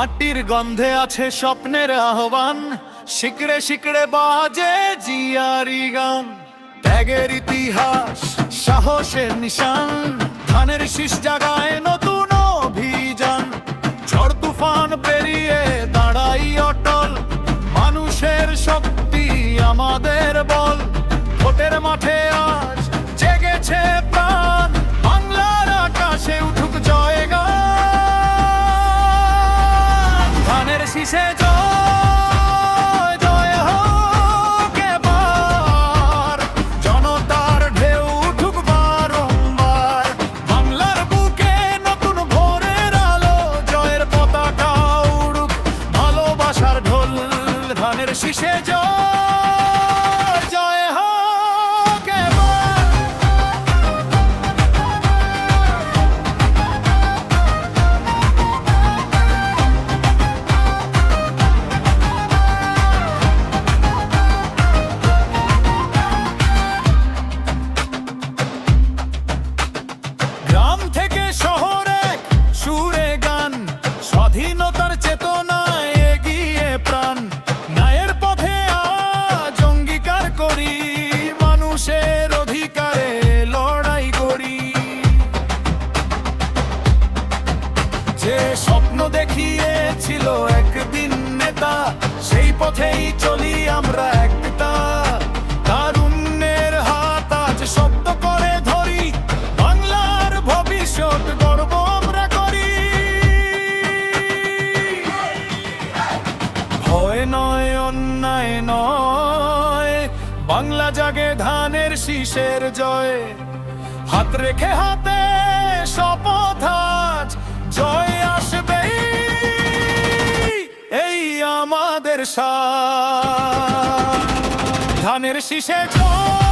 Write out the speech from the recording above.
মাটির গন্ধে আছে স্বপ্নের আহ্বান, শিকড়ে শিকড়ে বাজে জিয়ারি গান। ত্যাগের ইতিহাস, সাহসের নিশান, ধানের শীষ জাগায় নতুন অভিযান। ঝড় তুফান পেরিয়ে দাঁড়াই অটল, মানুষের শক্তি আমাদের বল। ভোটের মাঠে আজ জেগেছে প্রাণ, বাংলার আকাশে উঠুক জয়গান। ধানের শীষে জয় জয় হোক এবার, জনতার ঢেউ উঠুক বারংবার। বাংলার বুকে নতুন ভোরের আলো, জয়ের পতাকা উড়ুক ভালোবাসার ঢোল। ধানের শীষে জয় জয় হোক এবার। গ্রাম থেকে শহরে সুরে গান, স্বাধীনতার চেতনায় এগিয়ে প্রাণ। ন্যায়ের পথে আজ অঙ্গীকার করি, মানুষের অধিকারে লড়াই করি। যে স্বপ্ন দেখিয়েছিল একদিন নেতা, সেই পথেই চলি আমরা একটা। তারুণ্যের হাত আজ শব্দ করে ধরি, বাংলার ভবিষ্যৎ গর্ব আমরা করি। ভয় নয়, অন্যায় নয়, বাংলা জাগে ধানের শীষের জয়। হাত রেখে হাতে শপথ আজ, জয় আসবে এই আমাদের সাথ। ধানের শীষে জয়।